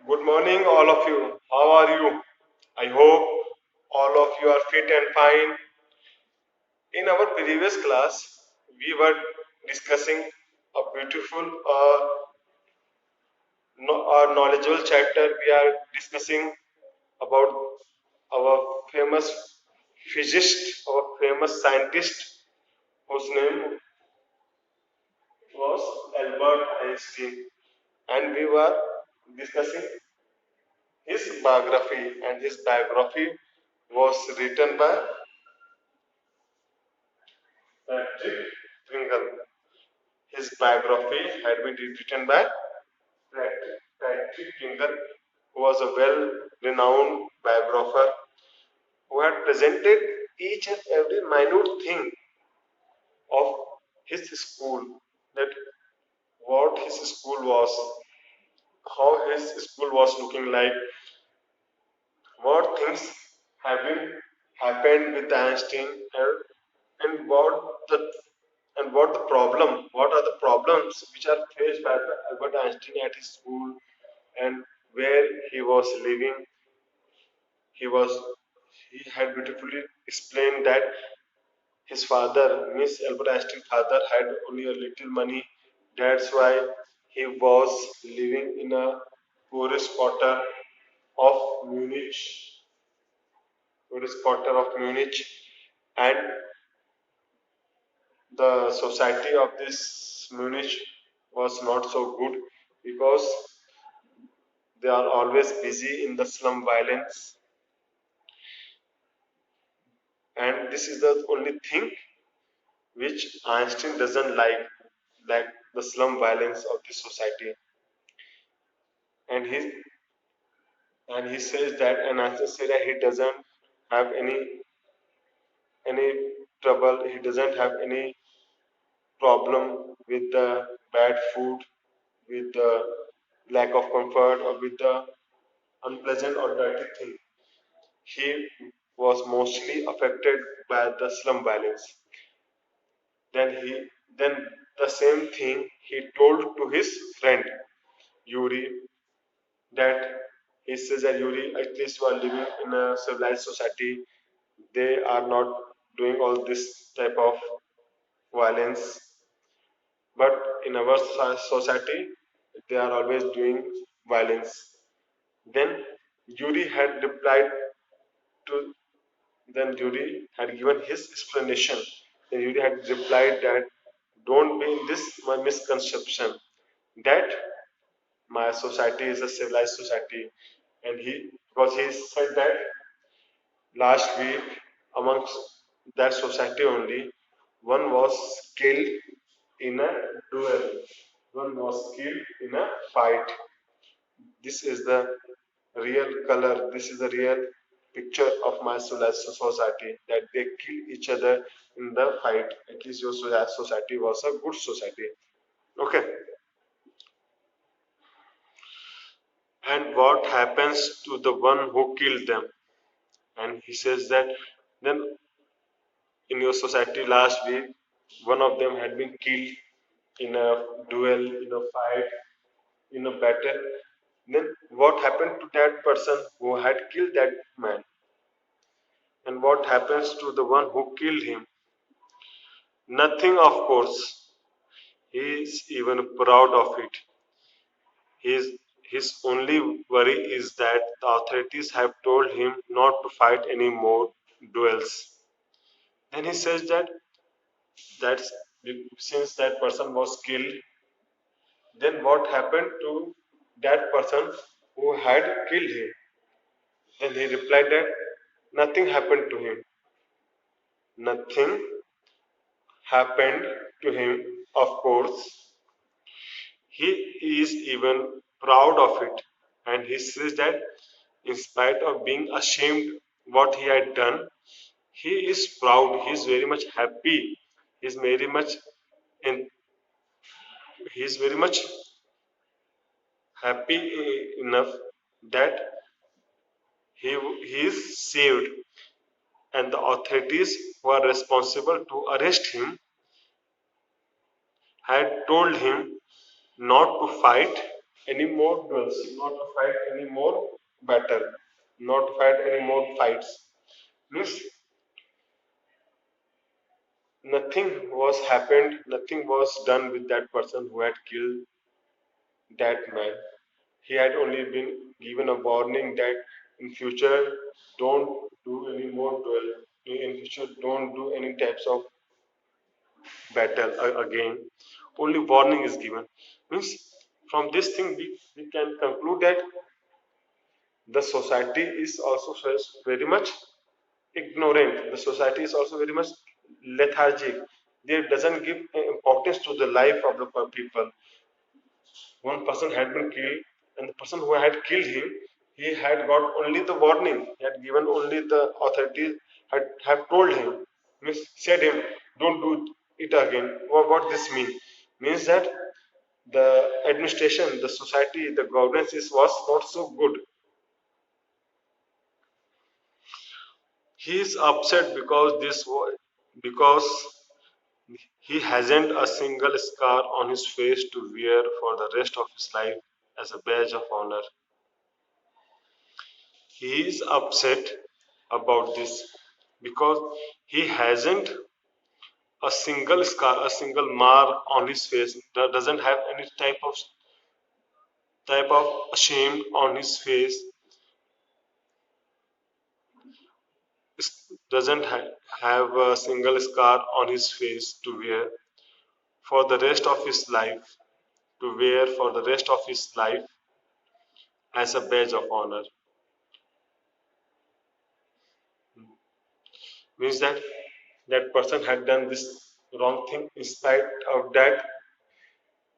Good morning, all of you. How are you? I hope all of you are fit and fine. In our previous class, we were discussing a beautiful, knowledgeable chapter. We are discussing about our famous physicist, our famous scientist, whose name was Albert Einstein, and we were discussing his biography, and his biography was written by Patrick Tringle. His biography had been written by Patrick Tringle, who was a well-renowned biographer who had presented each and every minute thing of his school, that what his school was, how his school was looking like, what things have been happened with Einstein, and what the problem, what are the problems which are faced by Albert Einstein at his school, and where he was living. He was he had beautifully explained that his father, Miss Albert Einstein's father, had only a little money. That's why he was living in a poorest quarter of Munich, and the society of this Munich was not so good because they are always busy in the slum violence, and this is the only thing which Einstein doesn't like the slum violence of this society. And he says that, and Einstein said that he doesn't have any trouble. He doesn't have any problem with the bad food, with the lack of comfort, or with the unpleasant or dirty thing. He was mostly affected by the slum violence. Then the same thing he told to his friend Yuri, that he says that Yuri, at least you are living in a civilized society. They are not doing all this type of violence, but in our society, they are always doing violence. Then Yuri had replied to then Yuri had given his explanation. Then Yuri had replied that don't be in this my misconception that my society is a civilized society. And he, because he said that last week amongst that society only, one was killed in a duel, one was killed in a fight. This is the real color, this is the real picture of my civilized society, that they kill each other in the fight. At least your society was a good society. Okay. And what happens to the one who killed them? And he says that then in your society last week, one of them had been killed in a duel, in a fight, in a battle. Then what happened to that person who had killed that man? And what happens to the one who killed him? Nothing, of course. He is even proud of it. His only worry is that the authorities have told him not to fight any more duels. Then he says that that's since that person was killed, then what happened to that person who had killed him? Then he replied that nothing happened to him. Nothing happened to him, of course. He is even proud of it. And he says that in spite of being ashamed what he had done, he is proud. He is very much happy. He is very much in, he is very much happy enough that he is saved, and the authorities who are responsible to arrest him had told him not to fight any more duels, not to fight any more battle, not to fight any more fights. Means nothing was happened, nothing was done with that person who had killed that man. He had only been given a warning that in future don't do any more duel. In future don't do any types of battle again. Only warning is given. Means from this thing we can conclude that the society is also very much ignorant. The society is also very much lethargic. They doesn't give importance to the life of the people. One person had been killed, and the person who had killed him, he had got only the warning. He had given only the authorities had have told him, means said him, don't do it again. What this mean? Means that the administration, the society, the governance was not so good. He is upset because because he hasn't a single scar on his face to wear for the rest of his life as a badge of honor. He is upset about this because he hasn't a single scar, a single mark on his face. That doesn't have any type of shame on his face. Doesn't have a single scar on his face to wear for the rest of his life. To wear for the rest of his life as a badge of honor. Means that that person had done this wrong thing. In spite of that,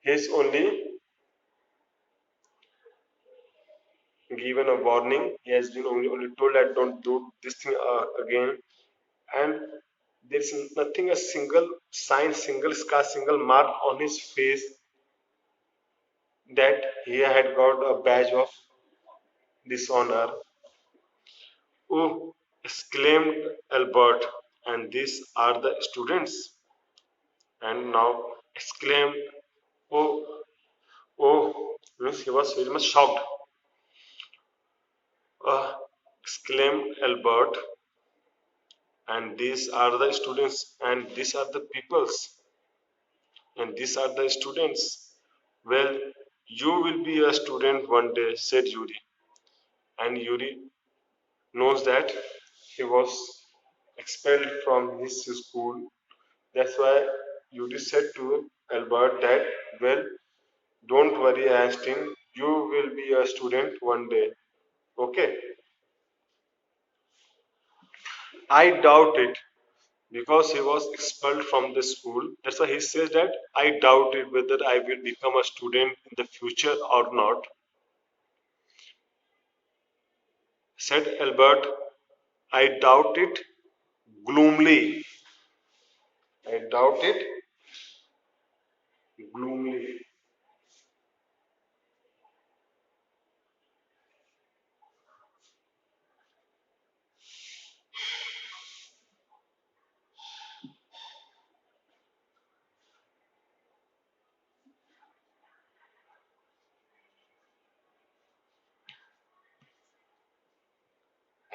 he's only given a warning. He has been only told that don't do this thing again. And there's nothing, a single sign, single scar, single mark on his face that he had got a badge of dishonor. Oh, exclaimed Albert, and these are the students. And now exclaimed, oh, oh, means he was very much shocked. Exclaimed Albert, and these are the students, and these are the peoples, and these are the students. Well, you will be a student one day, said Yuri. And Yuri knows that he was expelled from his school. That's why Yuri said to Albert that, well, don't worry, Einstein, you will be a student one day. Okay. I doubt it because he was expelled from the school. That's why he says that I doubt it whether I will become a student in the future or not. Said Albert, I doubt it gloomily. I doubt it gloomily.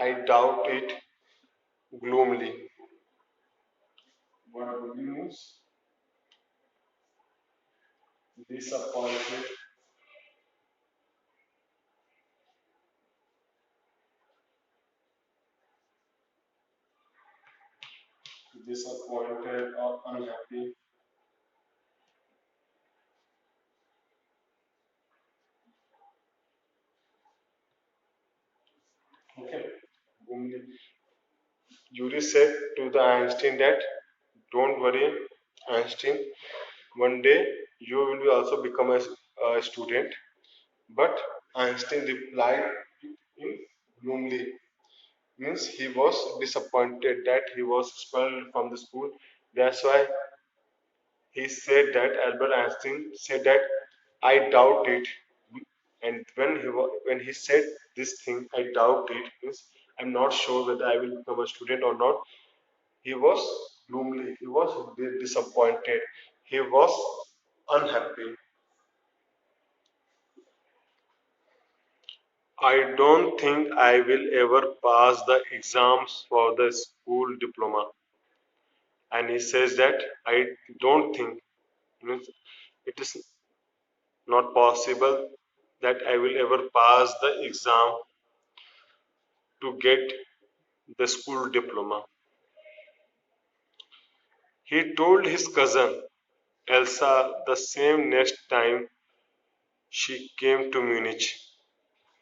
I doubt it gloomily. What means disappointed, disappointed or unhappy. Okay. Gloomily. Yuri said to the Einstein that don't worry, Einstein. One day you will be also become a student. But Einstein replied in gloomily. Means he was disappointed that he was expelled from the school. That's why he said that Albert Einstein said that I doubt it. And when he said this thing, I doubt it means I'm not sure whether I will become a student or not. He was gloomily. He was disappointed. He was unhappy. I don't think I will ever pass the exams for the school diploma. And he says that I don't think, means it is not possible that I will ever pass the exam to get the school diploma. He told his cousin Elsa the same next time she came to Munich.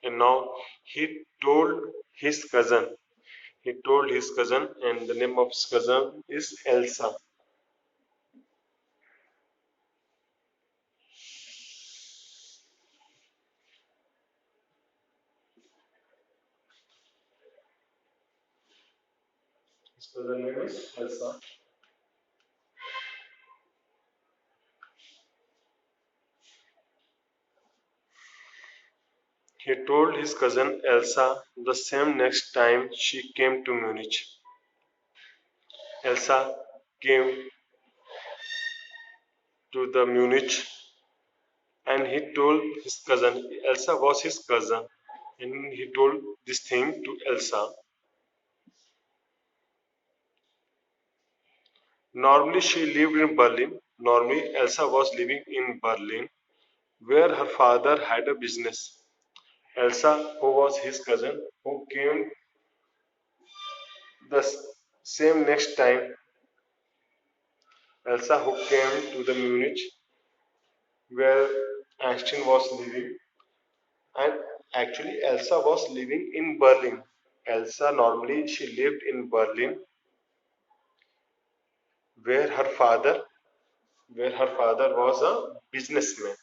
And now he told his cousin, and the name of his cousin is Elsa. His cousin name is Elsa. He told his cousin Elsa the same next time she came to Munich. Elsa came to the Munich and he told his cousin. Elsa was his cousin, and he told this thing to Elsa. Normally, she lived in Berlin. Normally, Elsa was living in Berlin, where her father had a business. Elsa, who was his cousin, who came the same next time, Elsa, who came to the Munich, where Einstein was living, and actually, Elsa was living in Berlin. Elsa normally she lived in Berlin, where her father, was a businessman.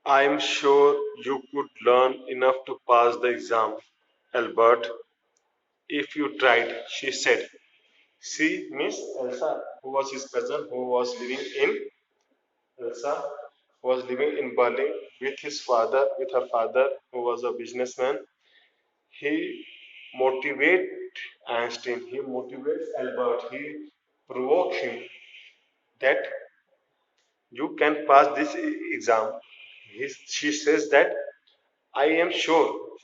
I am sure you could learn enough to pass the exam, Albert, if you tried, she said. See, Miss Elsa, who was his cousin, who was living in Elsa, was living in Berlin with his father, with her father, who was a businessman. He motivates Einstein, he motivates Albert, he provokes him that you can pass this exam. She says that I am sure.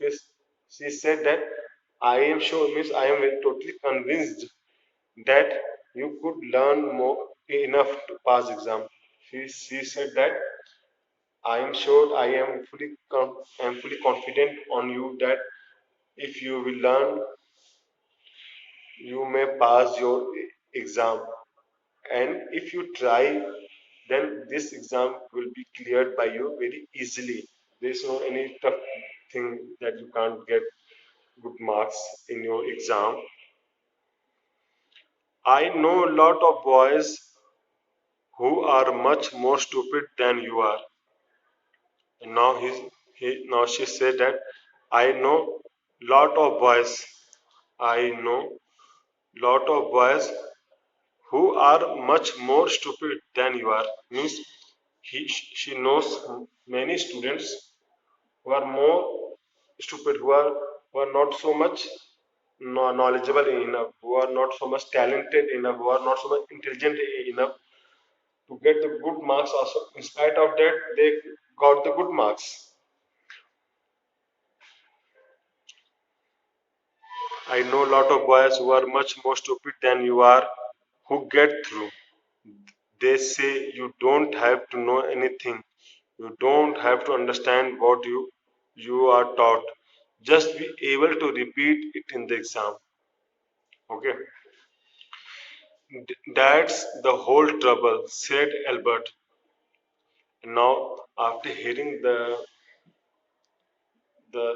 She said that I am sure means I am totally convinced that you could learn more enough to pass exam. She said that I am sure I am fully confident on you that if you will learn, you may pass your exam. And if you try, then this exam will be cleared by you very easily. There is no any tough thing that you can't get good marks in your exam. I know a lot of boys who are much more stupid than you are. And now now she said that I know lot of boys. I know lot of boys who are much more stupid than you are. Means she knows many students who are more stupid, who are not so much knowledgeable enough, who are not so much talented enough, who are not so much intelligent enough to get the good marks. Also, in spite of that, they got the good marks. I know a lot of boys who are much more stupid than you are who get through. They say you don't have to know anything. You don't have to understand what you are taught. Just be able to repeat it in the exam. Okay. That's the whole trouble, said Albert. Now, after hearing the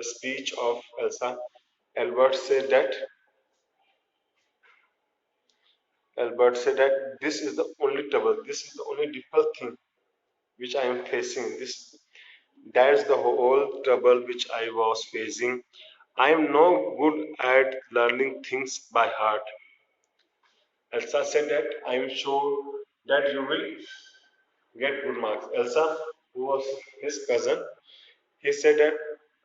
speech of Elsa, Albert said that Albert said that this is the only trouble, this is the only difficult thing which I am facing. That's the whole trouble which I was facing. I am no good at learning things by heart. Elsa said that I am sure that you will get good marks. Elsa, who was his cousin, he said that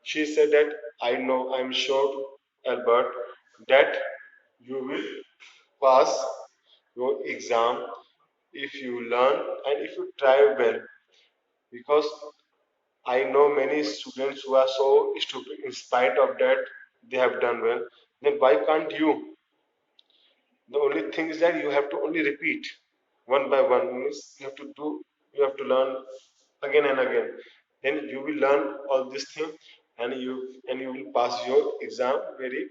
she said that I know, I'm sure, Albert, that you will pass your exam if you learn and if you try well. Because I know many students who are so stupid. In spite of that, they have done well. Then why can't you? The only thing is that you have to only repeat one by one. Means you have to do. You have to learn again and again. Then you will learn all this thing, and you will pass your exam very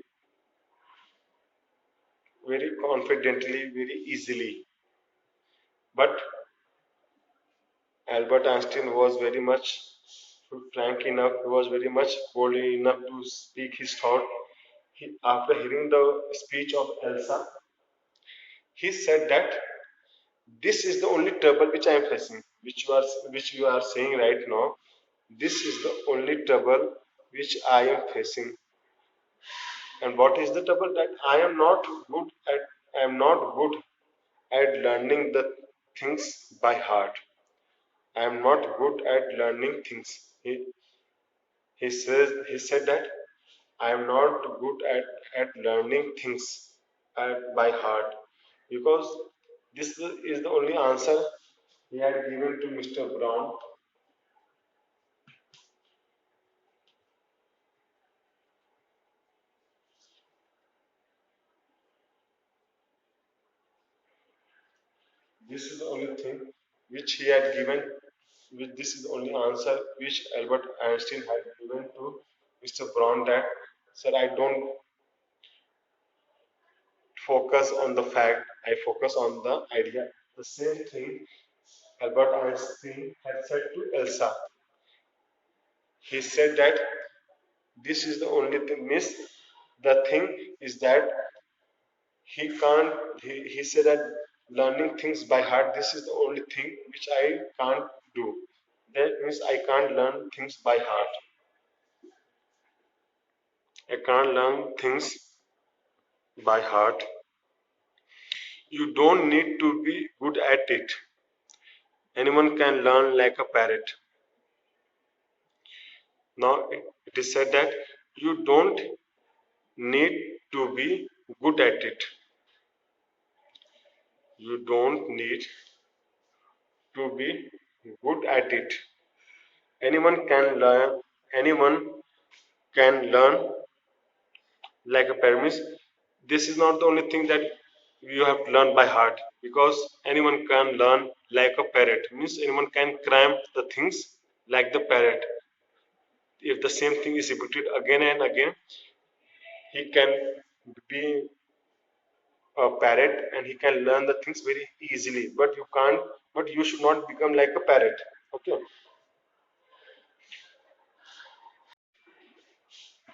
confidently, very easily. But Albert Einstein was very much frank enough, he was very much bold enough to speak his thought. After hearing the speech of Elsa, he said that this is the only trouble which I am facing, which you are saying right now. This is the only trouble which I am facing. And what is the trouble? That I am not good at learning the things by heart. I am not good at learning things. He said that I am not good at learning things by heart, because this is the only answer he had given to Mr. Brown. This is the only thing which he had given. This is the only answer which Albert Einstein had given to Mr. Brown, that sir, I don't focus on the fact, I focus on the idea. The same thing Albert Einstein had said to Elsa. He said that this is the only thing, miss. The thing is that he said that learning things by heart, this is the only thing which I can't do. That means I can't learn things by heart. I can't learn things by heart. You don't need to be good at it. Anyone can learn like a parrot. Now it is said that you don't need to be good at it. You don't need to be good at it. Anyone can learn. Anyone can learn like a parrot. This is not the only thing that you have to learn by heart, because anyone can learn like a parrot. Means anyone can cram the things like the parrot. If the same thing is repeated again and again, he can be a parrot and he can learn the things very easily. But you can't. But you should not become like a parrot. Okay.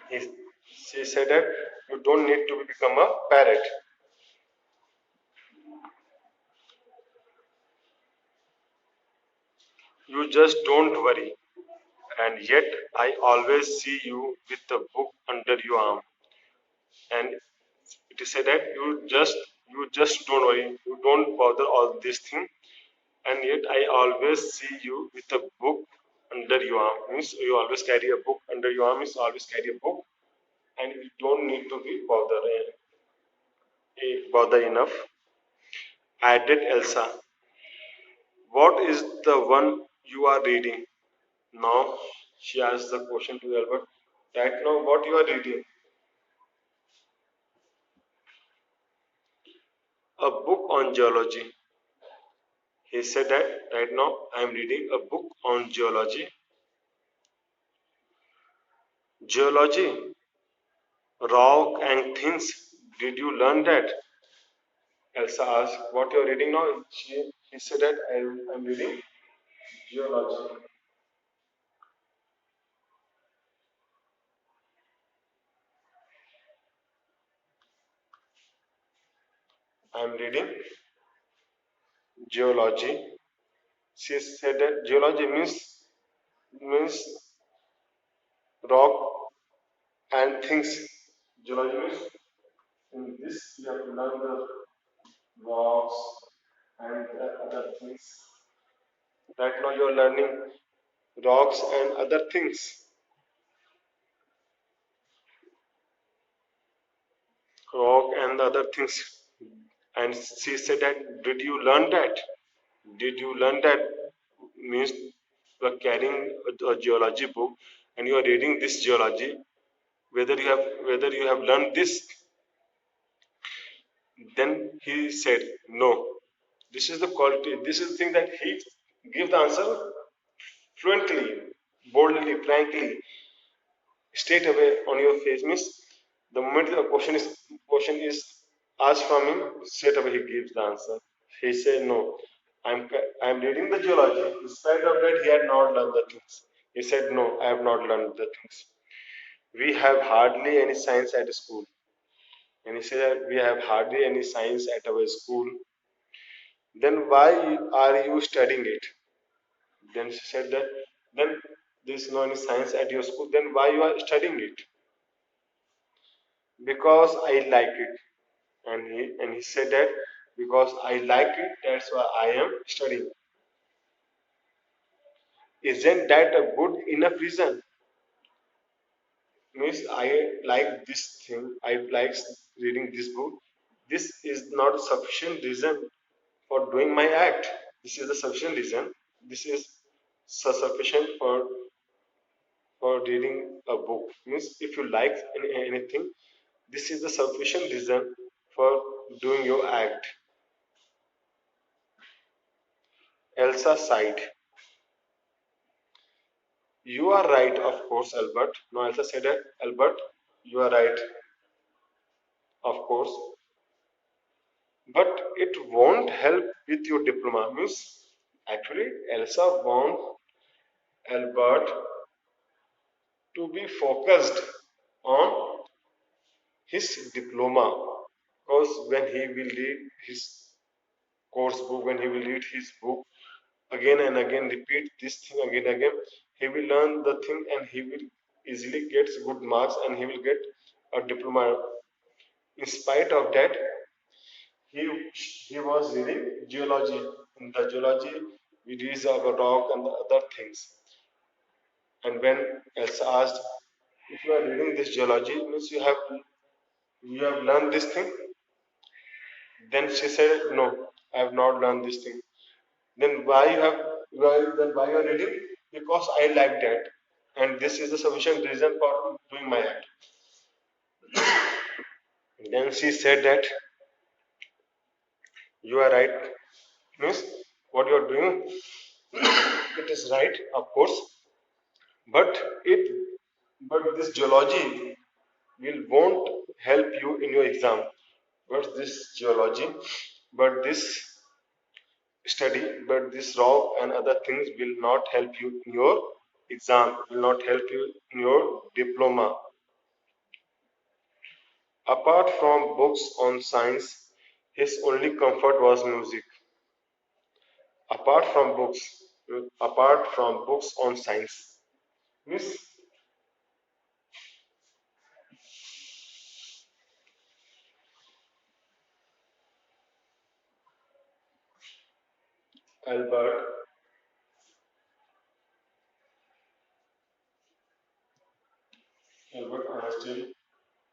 He, she said that you don't need to become a parrot. You just don't worry. And yet I always see you with a book under your arm. And it is said that you just don't worry, you don't bother all this thing, and yet I always see you with a book under your arm. Means you always carry a book under your arm, means always carry a book, and you don't need to be bother enough. Added Elsa. What is the one you are reading? Now she asked the question to Albert. Right now, what you are reading? A book on geology. He said that right now I am reading a book on geology. Geology, rock and things. Did you learn that? Elsa asked, what you are reading now? He said that I'm reading geology. I'm reading geology. She said that geology means rock and things. Geology means in this you have to learn the rocks and other things. Right now you are learning rocks and other things. Rock and other things. And she said that, did you learn that? Did you learn that? Means you are carrying a geology book and you are reading this geology, whether you have learned this. Then he said, no. This is the quality. This is the thing that he give the answer fluently, boldly, frankly, straight away on your face. Means the moment the question is asked from him, straight away he gives the answer. He said, no. I'm reading the geology. In spite of that, he had not learned the things. He said, no, I have not learned the things. We have hardly any science at school. And he said, we have hardly any science at our school. Then why are you studying it? Then she said that, then there's no any science at your school. Then why you are studying it? Because I like it. And he said that because I like it, that's why I am studying. Isn't that a good enough reason? Means I like this thing. I like reading this book. This is not sufficient reason for doing my act. This is the sufficient reason. This is sufficient for reading a book. Means if you like anything, this is the sufficient reason for doing your act. Elsa sighed. You are right, of course, Albert. No, Elsa said that. Albert, you are right, of course. But it won't help with your diploma. Means actually, Elsa wants Albert to be focused on his diploma. Because when he will read his course book, when he will read his book again and again, repeat this thing again and again, he will learn the thing and he will easily get good marks and he will get a diploma. In spite of that, he he was reading geology. In the geology, we read about rock and the other things. And when Elsa asked, if you are reading this geology, means you have learned this thing. Then she said, no, I have not learned this thing. Then why you are reading? Because I like that, and this is the sufficient reason for doing my act. Then she said that you are right. Means what you are doing, it is right, of course, but it but this geology will won't help you in your exam. But this geology, but this study, but this rock and other things will not help you in your exam, will not help you in your diploma. Apart from books on science, his only comfort was music. Apart from books, apart from books on science. Miss Albert, Albert Einstein,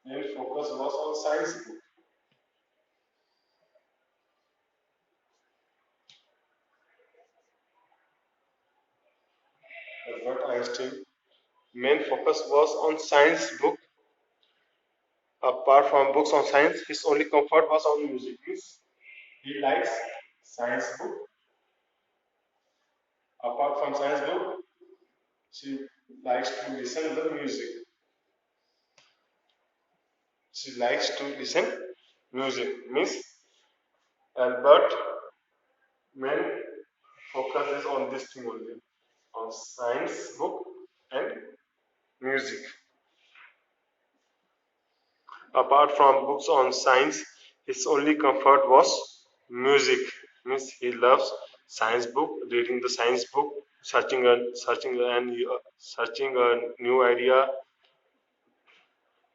main focus was on science book. Albert Einstein, main focus was on science book. Apart from books on science, his only comfort was on music. Means he likes science book. Apart from science book, she likes to listen the music. She likes to listen music. Means Albert main focus is on this thing only, on science book and music. Apart from books on science, his only comfort was music. Means he loves science book, reading the science book, searching a new idea,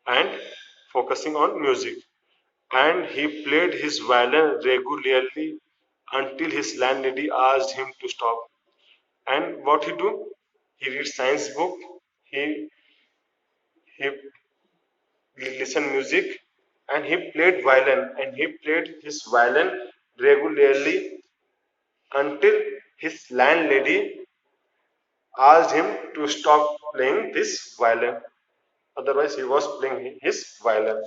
and focusing on music. And he played his violin regularly until his landlady asked him to stop. And what he do? He read science book. He he listened music, and he played violin. And he played his violin regularly until his landlady asked him to stop playing this violin. Otherwise, he was playing his violin.